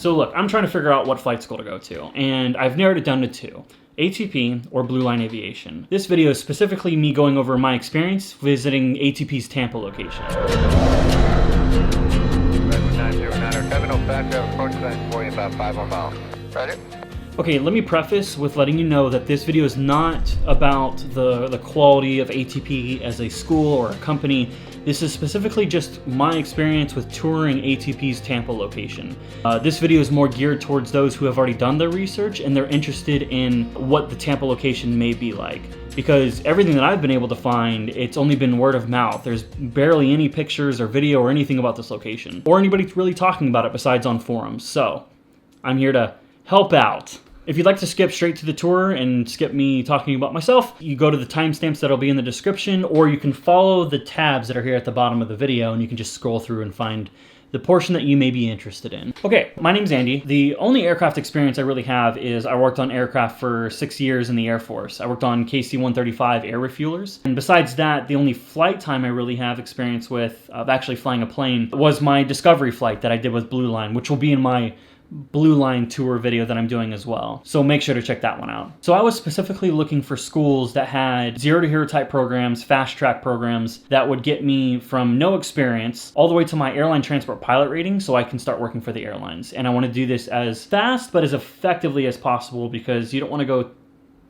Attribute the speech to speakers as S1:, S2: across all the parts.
S1: So look, I'm trying to figure out what flight school to go to, and I've narrowed it down to two. ATP or Blue Line Aviation. This video is specifically me going over my experience visiting ATP's Tampa location. Okay, let me preface with letting you know that this video is not about the quality of ATP as a school or a company. This is specifically just my experience with touring ATP's Tampa location. This video is more geared towards those who have already done their research and they're interested in what the Tampa location may be like. Because everything that I've been able to find, it's only been word of mouth. There's barely any pictures or video or anything about this location, or anybody really talking about it besides on forums. So, I'm here to help out. If you'd like to skip straight to the tour and skip me talking about myself, you go to the timestamps that'll be in the description, or you can follow the tabs that are here at the bottom of the video and you can just scroll through and find the portion that you may be interested in. Okay, my name's Andy. The only aircraft experience I really have is I worked on aircraft for 6 years in the Air Force. I worked on KC-135 air refuelers. And besides that, the only flight time I really have experience with of actually flying a plane was my discovery flight that I did with Blue Line, which will be in my Blue Line tour video that I'm doing as well. So make sure to check that one out. So I was specifically looking for schools that had zero to hero type programs, fast track programs that would get me from no experience all the way to my airline transport pilot rating so I can start working for the airlines. And I want to do this as fast but as effectively as possible because you don't want to go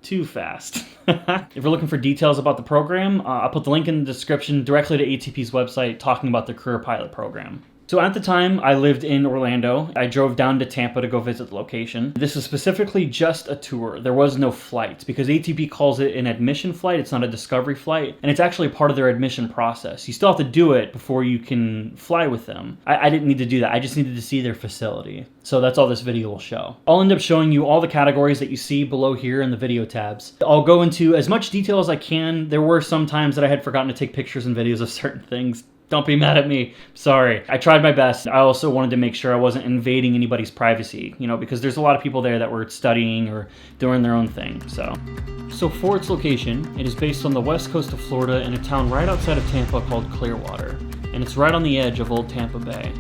S1: too fast. If you're looking for details about the program, I'll put the link in the description directly to ATP's website talking about the career pilot program. So at the time, I lived in Orlando. I drove down to Tampa to go visit the location. This is specifically just a tour. There was no flight because ATP calls it an admission flight. It's not a discovery flight, and it's actually part of their admission process. You still have to do it before you can fly with them. I didn't need to do that. I just needed to see their facility. So that's all this video will show. I'll end up showing you all the categories that you see below here in the video tabs. I'll go into as much detail as I can. There were some times that I had forgotten to take pictures and videos of certain things. Don't be mad at me. Sorry. I tried my best. I also wanted to make sure I wasn't invading anybody's privacy, you know, because there's a lot of people there that were studying or doing their own thing, So for its location, it is based on the west coast of Florida in a town right outside of Tampa called Clearwater, and it's right on the edge of Old Tampa Bay.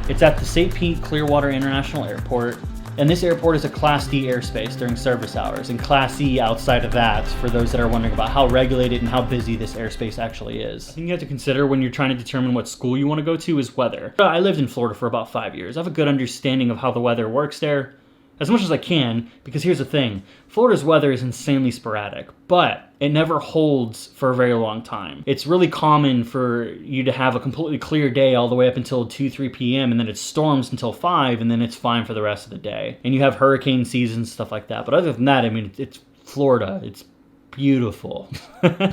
S1: It's at the St. Pete Clearwater International Airport, and this airport is a Class D airspace during service hours, and Class E outside of that, for those that are wondering about how regulated and how busy this airspace actually is. The thing you have to consider when you're trying to determine what school you want to go to is weather. I lived in Florida for about 5 years. I have a good understanding of how the weather works there, as much as I can, because here's the thing. Florida's weather is insanely sporadic, but it never holds for a very long time. It's really common for you to have a completely clear day all the way up until 2-3 p.m. and then it storms until 5 and then it's fine for the rest of the day. And you have hurricane season, stuff like that. But other than that, I mean, it's Florida. It's beautiful.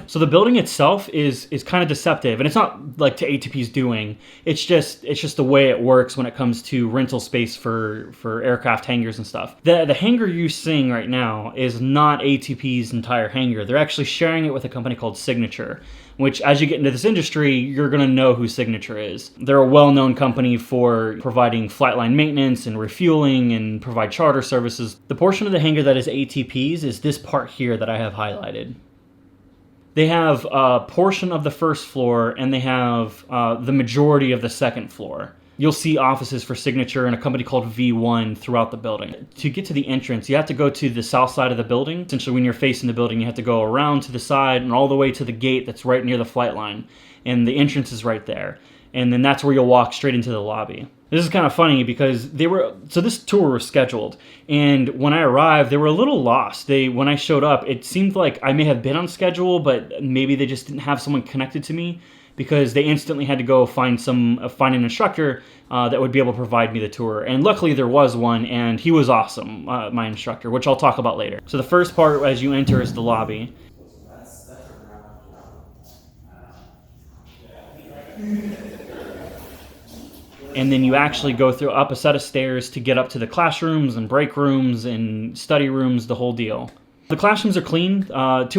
S1: So the building itself is kind of deceptive, and it's not like to ATP's doing. It's just the way it works when it comes to rental space for aircraft hangars and stuff. The hangar you're seeing right now is not ATP's entire hangar. They're actually sharing it with a company called Signature, which as you get into this industry, you're going to know who Signature is. They're a well-known company for providing flight line maintenance and refueling and provide charter services. The portion of the hangar that is ATP's is this part here that I have highlighted. They have a portion of the first floor and they have the majority of the second floor. You'll see offices for Signature and a company called V1 throughout the building. To get to the entrance, you have to go to the south side of the building. Essentially, when you're facing the building, you have to go around to the side and all the way to the gate that's right near the flight line. And the entrance is right there. And then that's where you'll walk straight into the lobby. This is kind of funny because this tour was scheduled, and when I arrived, they were a little lost. When I showed up, it seemed like I may have been on schedule, but maybe they just didn't have someone connected to me, because they instantly had to go find an instructor that would be able to provide me the tour. And luckily there was one, and he was awesome, my instructor, which I'll talk about later. So the first part as you enter is the lobby. And then you actually go up a set of stairs to get up to the classrooms and break rooms and study rooms, the whole deal. The classrooms are clean. The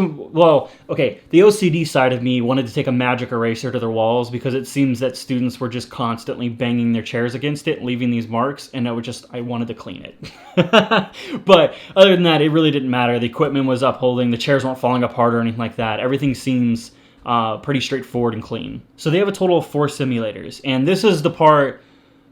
S1: OCD side of me wanted to take a magic eraser to their walls because it seems that students were just constantly banging their chairs against it, leaving these marks, and I wanted to clean it. But other than that, it really didn't matter. The equipment was upholding. The chairs weren't falling apart or anything like that. Everything seems pretty straightforward and clean. So they have a total of 4 simulators, and this is the part,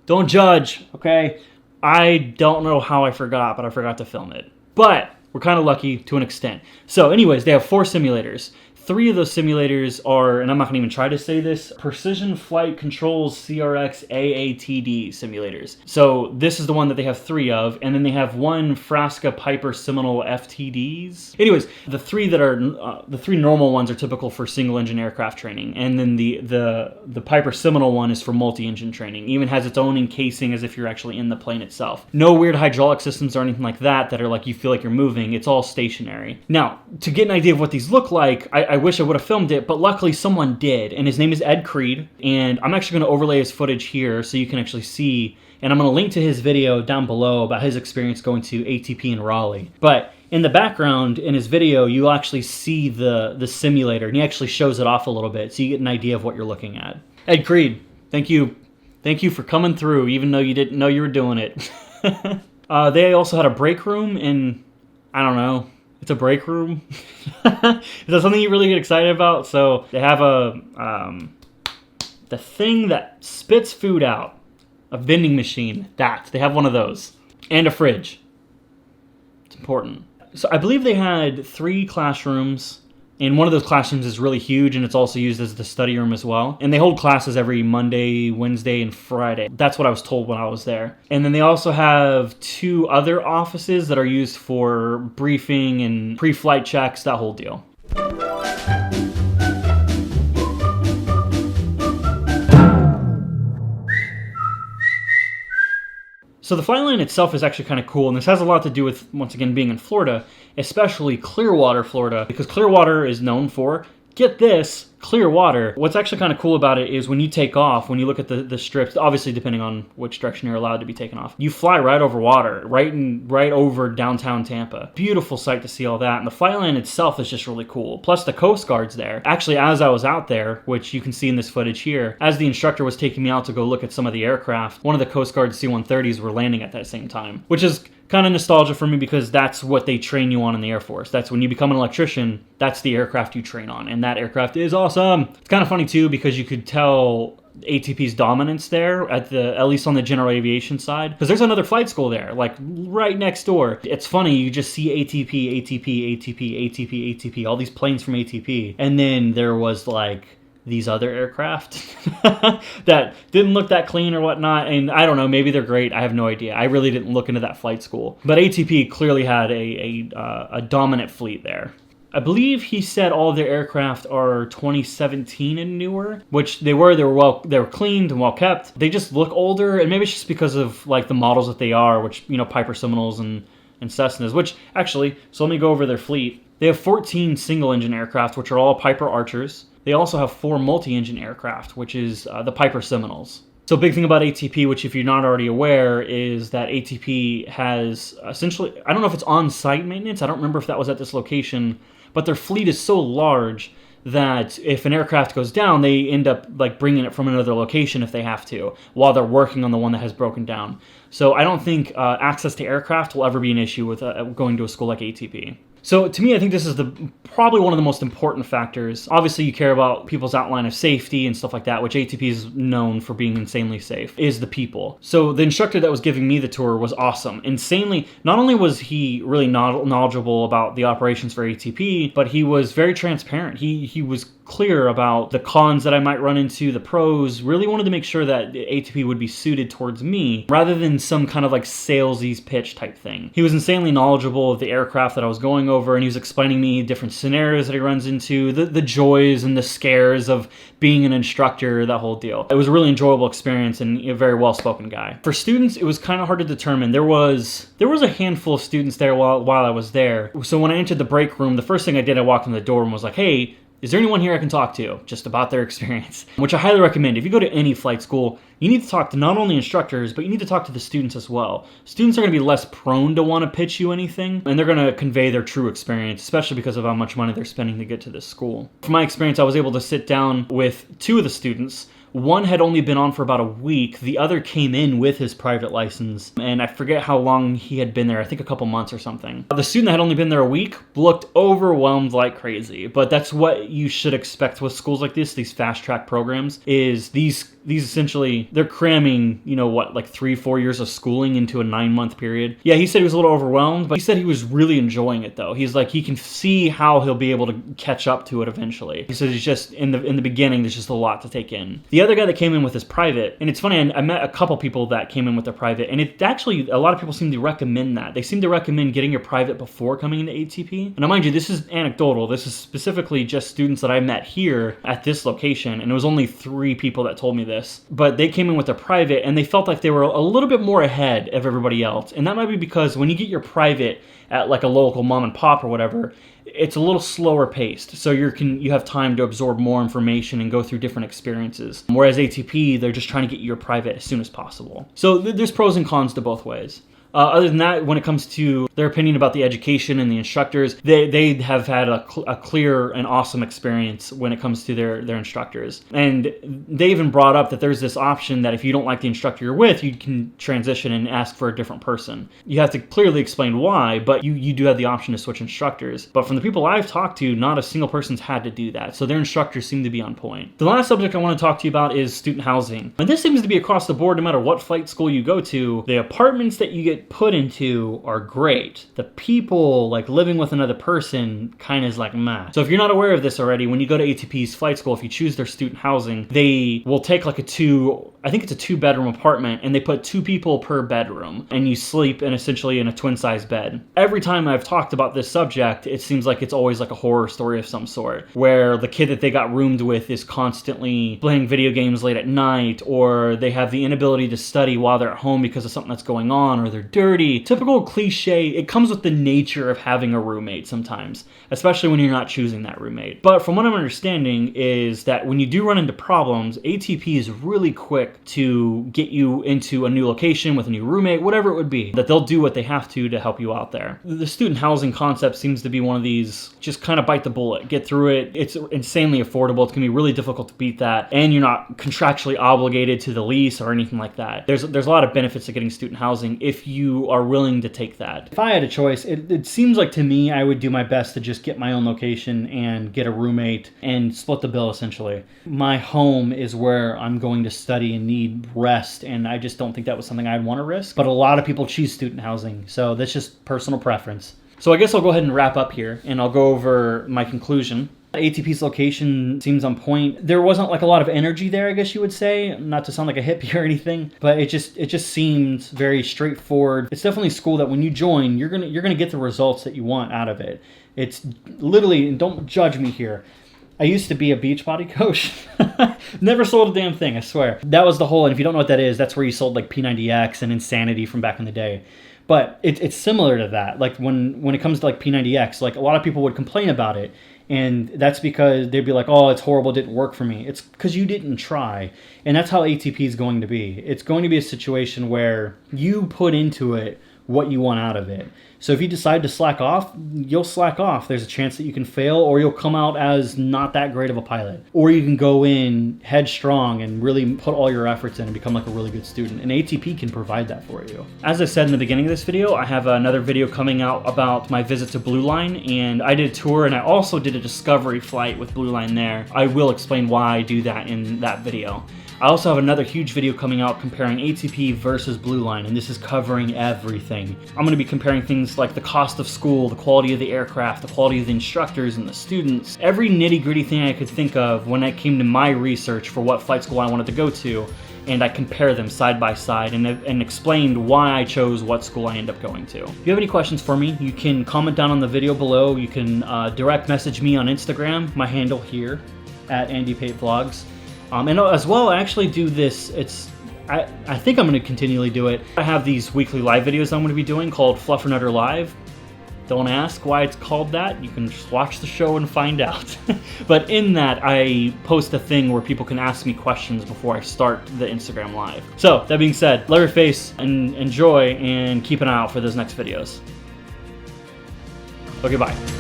S1: don't judge, okay? I don't know how I forgot, but I forgot to film it. But we're kind of lucky to an extent. So anyways, they have 4 simulators. 3 of those simulators are, and I'm not going to even try to say this, Precision Flight Controls CRX AATD simulators. So this is the one that they have 3 of, and then they have 1 Frasca Piper Seminole FTDs. Anyways, the 3 that are, the 3 normal ones are typical for single-engine aircraft training, and then the Piper Seminole one is for multi-engine training. Even has its own encasing as if you're actually in the plane itself. No weird hydraulic systems or anything like that that are like you feel like you're moving. It's all stationary. Now, to get an idea of what these look like, I wish I would have filmed it, but luckily someone did, and his name is Ed Creed, and I'm actually going to overlay his footage here so you can actually see, and I'm going to link to his video down below about his experience going to ATP in Raleigh. But in the background, in his video, you'll actually see the simulator, and he actually shows it off a little bit, so you get an idea of what you're looking at. Ed Creed, thank you. Thank you for coming through, even though you didn't know you were doing it. They also had a break room in, I don't know, it's a break room. Is that something you really get excited about? So they have the thing that spits food out, a vending machine. They have one of those, and a fridge. It's important. So I believe they had 3 classrooms, and one of those classrooms is really huge, and it's also used as the study room as well. And they hold classes every Monday, Wednesday, and Friday. That's what I was told when I was there. And then they also have 2 other offices that are used for briefing and pre-flight checks, that whole deal. So the flight line itself is actually kind of cool, and this has a lot to do with, once again, being in Florida, especially Clearwater, Florida, because Clearwater is known for, get this, clear water. What's actually kind of cool about it is when you take off, when you look at the strips, obviously depending on which direction you're allowed to be taken off, you fly right over water, right over downtown Tampa. Beautiful sight to see all that, and the flight line itself is just really cool. Plus the Coast Guard's there. Actually, as I was out there, which you can see in this footage here, as the instructor was taking me out to go look at some of the aircraft, one of the Coast Guard C-130s were landing at that same time, which is kind of nostalgia for me because that's what they train you on in the Air Force. That's when you become an electrician, that's the aircraft you train on, and that aircraft is awesome. It's kind of funny too because you could tell ATP's dominance there at least on the general aviation side, because there's another flight school there, like right next door. It's funny, you just see ATP, ATP, ATP, ATP, ATP, all these planes from ATP, and then there was like these other aircraft that didn't look that clean or whatnot, and I don't know, maybe they're great, I have no idea. I really didn't look into that flight school. But ATP clearly had a dominant fleet there. I believe he said all of their aircraft are 2017 and newer, which they were cleaned and well kept. They just look older, and maybe it's just because of like the models that they are, which, you know, Piper Seminoles and Cessnas, which actually, so let me go over their fleet. They have 14 single-engine aircraft, which are all Piper Archers. They also have 4 multi-engine aircraft, which is the Piper Seminoles. So big thing about ATP, which if you're not already aware, is that ATP has essentially, I don't know if it's on-site maintenance, I don't remember if that was at this location, but their fleet is so large that if an aircraft goes down, they end up like bringing it from another location if they have to, while they're working on the one that has broken down. So I don't think access to aircraft will ever be an issue with going to a school like ATP. So to me, I think this is probably one of the most important factors. Obviously, you care about people's outline of safety and stuff like that, which ATP is known for being insanely safe, is the people. So the instructor that was giving me the tour was awesome. Insanely, not only was he really knowledgeable about the operations for ATP, but he was very transparent. He was clear about the cons that I might run into, the pros, really wanted to make sure that ATP would be suited towards me rather than some kind of like salesy pitch type thing. He was insanely knowledgeable of the aircraft that I was going over, and he was explaining me different scenarios that he runs into, the joys and the scares of being an instructor, that whole deal. It was a really enjoyable experience and a very well-spoken guy. For students, it was kind of hard to determine. There was a handful of students there while I was there. So when I entered the break room, the first thing I did, I walked in the door and was like, hey, is there anyone here I can talk to just about their experience? Which I highly recommend. If you go to any flight school, you need to talk to not only instructors, but you need to talk to the students as well. Students are going to be less prone to want to pitch you anything, and they're going to convey their true experience, especially because of how much money they're spending to get to this school. From my experience, I was able to sit down with 2 of the students. One had only been on for about a week. The other came in with his private license, and I forget how long he had been there. I think a couple months or something. The student that had only been there a week looked overwhelmed like crazy, but that's what you should expect with schools like this, these fast track programs, is these essentially, they're cramming, you know what, like 3-4 years of schooling into a 9-month period. Yeah, he said he was a little overwhelmed, but he said he was really enjoying it though. He's like, he can see how he'll be able to catch up to it eventually. He said it's just, in the beginning, there's just a lot to take in. The other guy that came in with his private, and it's funny, I met a couple people that came in with their private, and it actually, a lot of people seem to recommend that. They seem to recommend getting your private before coming into ATP. And now mind you, this is anecdotal. This is specifically just students that I met here at this location, and it was only 3 people that told me this. But they came in with a private and they felt like they were a little bit more ahead of everybody else. And that might be because when you get your private at like a local mom and pop or whatever, it's a little slower paced. So you have time to absorb more information and go through different experiences. Whereas ATP, they're just trying to get you your private as soon as possible. So there's pros and cons to both ways. Other than that, when it comes to their opinion about the education and the instructors, they have had a clear and awesome experience when it comes to their instructors. And they even brought up that there's this option that if you don't like the instructor you're with, you can transition and ask for a different person. You have to clearly explain why, but you do have the option to switch instructors. But from the people I've talked to, not a single person's had to do that. So their instructors seem to be on point. The last subject I want to talk to you about is student housing. And this seems to be across the board, no matter what flight school you go to. The apartments that you get put into are great. The people, like living with another person, kind of is like meh. So if you're not aware of this already, when you go to ATP's flight school, if you choose their student housing, they will take like I think it's a 2-bedroom apartment, and they put 2 people per bedroom, and you sleep essentially in a twin-size bed. Every time I've talked about this subject, it seems like it's always like a horror story of some sort, where the kid that they got roomed with is constantly playing video games late at night, or they have the inability to study while they're at home because of something that's going on, or they're dirty. Typical cliche. It comes with the nature of having a roommate sometimes, especially when you're not choosing that roommate. But from what I'm understanding is that when you do run into problems, ATP is really quick to get you into a new location with a new roommate, whatever it would be, that they'll do what they have to help you out there. The student housing concept seems to be one of these, just kind of bite the bullet, get through it. It's insanely affordable. It's gonna be really difficult to beat that, and you're not contractually obligated to the lease or anything like that. There's a lot of benefits to getting student housing if you are willing to take that. If I had a choice, it seems like to me I would do my best to just get my own location and get a roommate and split the bill essentially. My home is where I'm going to study and need rest, and I just don't think that was something I'd want to risk. But a lot of people choose student housing, so that's just personal preference. So I guess I'll go ahead and wrap up here, and I'll go over my conclusion. ATP's location seems on point. There wasn't like a lot of energy there, I guess you would say, not to sound like a hippie or anything, but it just seemed very straightforward. It's definitely a school that when you join, you're gonna get the results that you want out of it. It's literally, and don't judge me here, I used to be a beach body coach. Never sold a damn thing, I swear. That was the whole, and if you don't know what that is, that's where you sold like P90X and Insanity from back in the day. But it's similar to that. Like when it comes to like P90X, like a lot of people would complain about it. And that's because they'd be like, oh, it's horrible, it didn't work for me. It's because you didn't try. And that's how ATP is going to be. It's going to be a situation where you put into it what you want out of it. So if you decide to slack off, you'll slack off. There's a chance that you can fail, or you'll come out as not that great of a pilot. Or you can go in headstrong and really put all your efforts in and become like a really good student. And ATP can provide that for you. As I said in the beginning of this video, I have another video coming out about my visit to Blue Line, and I did a tour, and I also did a discovery flight with Blue Line there. I will explain why I do that in that video. I also have another huge video coming out comparing ATP versus Blue Line, and this is covering everything. I'm going to be comparing things like the cost of school, the quality of the aircraft, the quality of the instructors and the students, every nitty-gritty thing I could think of when it came to my research for what flight school I wanted to go to, and I compare them side by side and explained why I chose what school I end up going to. If you have any questions for me, you can comment down on the video below. You can direct message me on Instagram, my handle here, at AndyPateVlogs. And as well, I actually do this, I think I'm going to continually do it. I have these weekly live videos I'm going to be doing called Fluffernutter Live. Don't ask why it's called that. You can just watch the show and find out. But in that, I post a thing where people can ask me questions before I start the Instagram Live. So, that being said, love your face and enjoy, and keep an eye out for those next videos. Okay, bye.